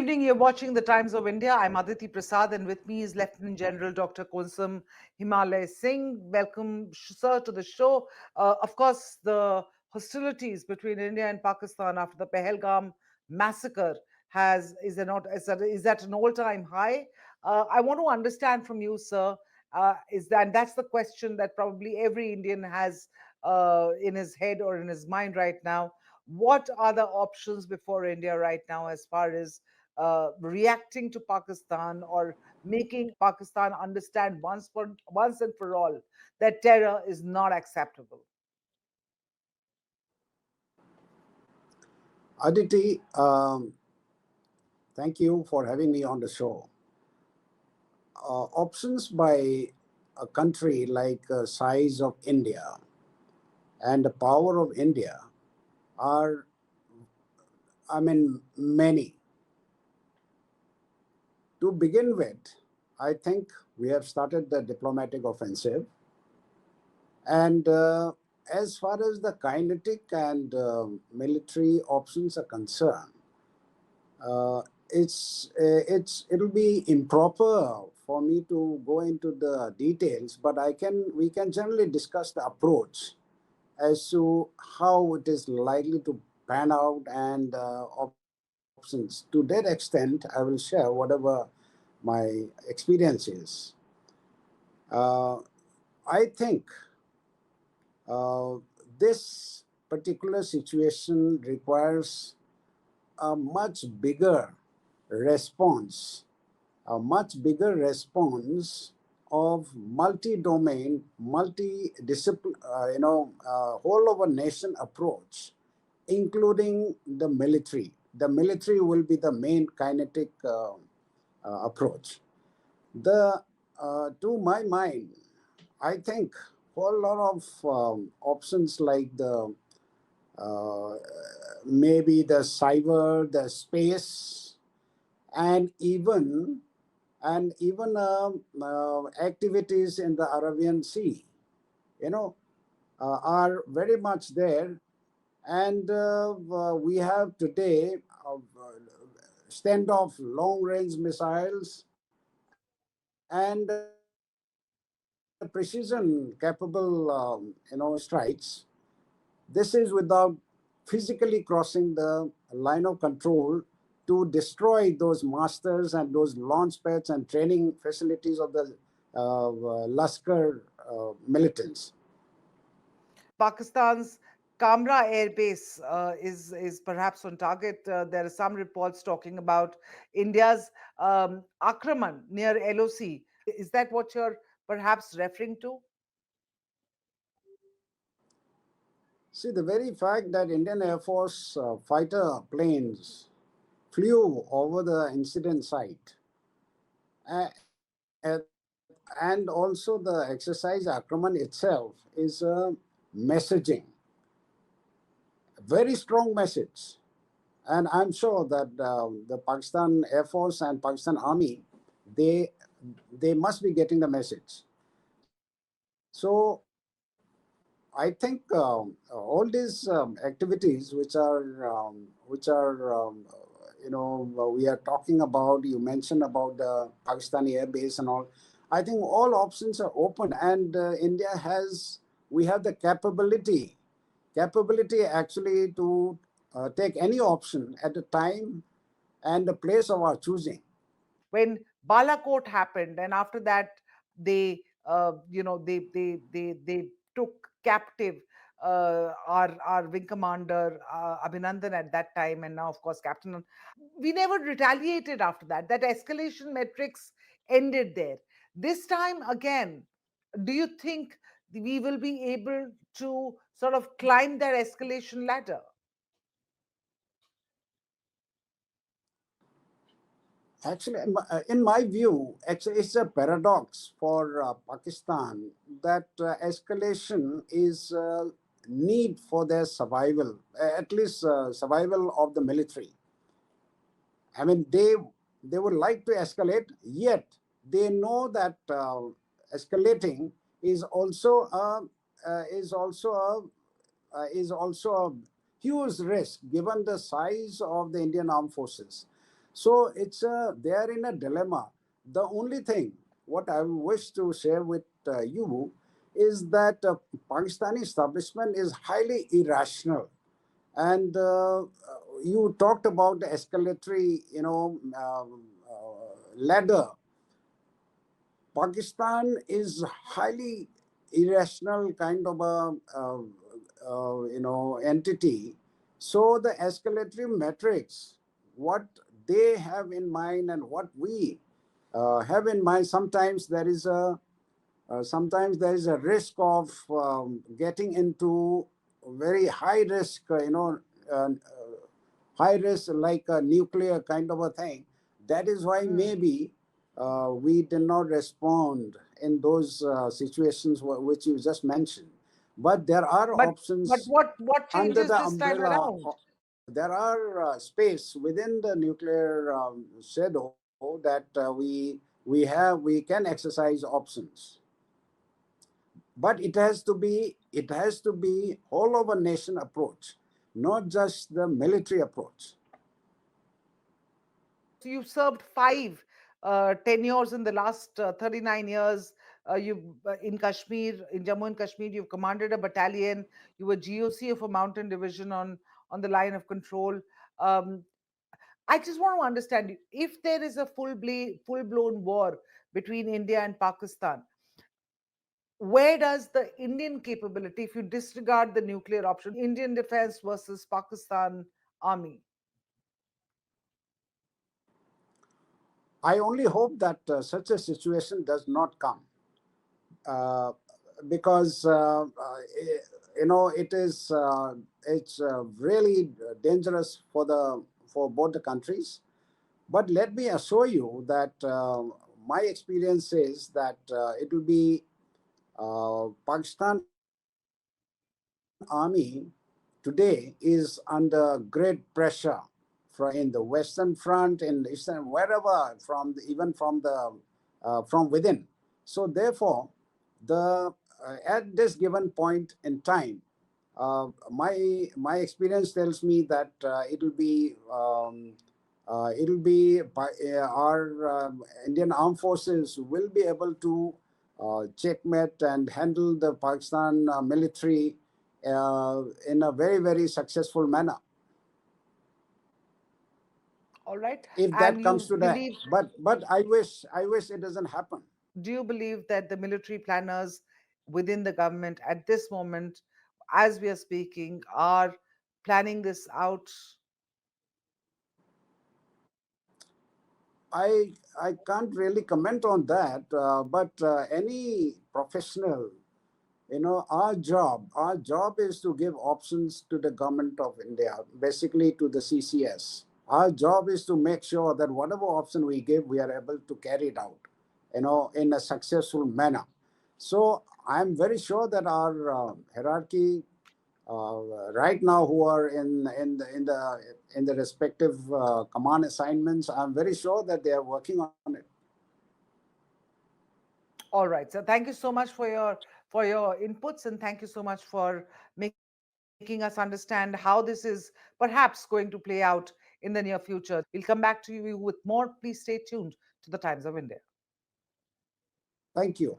evening. You're watching The Times of India. I'm Aditi Prasad, and with me is Lieutenant General Dr. Konsam Himalay Singh. Welcome, sir, to the show. Of course, the hostilities between India and Pakistan after the Pahalgam massacre is at an all-time high. I want to understand from you, sir, and that's the question that probably every Indian has in his head or in his mind right now. What are the options before India right now as far as reacting to Pakistan or making Pakistan understand once and for all that terror is not acceptable? Aditi, thank you for having me on the show. Options by a country like size of India and the power of India are, many. To begin with, I think we have started the diplomatic offensive. And as far as the kinetic and military options are concerned, it'll be improper for me to go into the details, but we can generally discuss the approach as to how it is likely to pan out and options. To that extent, I will share whatever my experience is. Uh, I think uh, this particular situation requires a much bigger response, a much bigger response of multi-domain, multi-discipline, whole of a nation approach, including the military. The military will be the main kinetic approach. To my mind, I think whole lot of options like the uh, maybe the cyber, the space, and activities in the Arabian Sea, you know, are very much there. And we have today standoff long-range missiles and precision capable, strikes. This is without physically crossing the line of control to destroy those masters and those launch pads and training facilities of the Laskar militants. Pakistan's Kamra Air Base is perhaps on target. There are some reports talking about India's Akraman near LOC. Is that what you're perhaps referring to? See, the very fact that Indian Air Force fighter planes flew over the incident site, uh, and also the exercise Akraman itself is a messaging, very strong message. And I'm sure that the Pakistan Air Force and Pakistan Army, they they must be getting the message. So I think all these activities we are talking about. You mentioned about the Pakistani air base and all. I think all options are open, and India has we have the capability actually to take any option at the time and the place of our choosing. When Balakot happened, and after that they took captive our wing commander Abhinandan at that time, and now of course Captain. We never retaliated after that. That escalation metrics ended there. This time again, do you think we will be able to sort of climb that escalation ladder? Actually, in my view, actually, it's a paradox for Pakistan that escalation is need for their survival, at least survival of the military. I mean, they would like to escalate, yet they know that escalating is also a, is also a is also a huge risk given the size of the Indian armed forces. So they are in a dilemma. The only thing what I wish to share with you is that Pakistani establishment is highly irrational, and you talked about the escalatory, ladder. Pakistan is highly irrational kind of a entity. So the escalatory metrics, what they have in mind and what we have in mind, sometimes there is a risk of getting into very high risk, high risk like a nuclear kind of a thing. That is why Hmm. maybe we did not respond in those situations which you just mentioned. But there are But options what under changes the this time umbrella. around? There are space within the nuclear shadow that we can exercise options, but it has to be whole of a nation approach, not just the military approach. So you've served five tenures in the last 39 years. You in Kashmir, in Jammu and Kashmir, you've commanded a battalion. You were GOC of a mountain division on the line of control. Um, I just want to understand if there is a full blown war between India and Pakistan, where does the Indian capability, if you disregard the nuclear option, Indian defense versus Pakistan army? I only hope that such a situation does not come, uh, because it's really dangerous for both the countries. But let me assure you that my experience is that it will be Pakistan Army today is under great pressure from in the Western Front, in the Eastern, wherever, from within. So therefore, the at this given point in time, my experience tells me that our Indian armed forces will be able to checkmate and handle the Pakistan military in a very very successful manner, All right. if And that comes you to that. believe, But I wish it doesn't happen. do you believe that the military planners within the government at this moment, as we are speaking, are planning this out? I can't really comment on that, but any professional, our job is to give options to the government of India, basically to the CCS. Our job is to make sure that whatever option we give, we are able to carry it out, in a successful manner. So I'm very sure that our hierarchy right now, who are in the respective command assignments, I'm very sure that they are working on it. All right. So thank you so much for your inputs, and thank you so much for making us understand how this is perhaps going to play out in the near future. We'll come back to you with more. Please stay tuned to the Times of India. Thank you.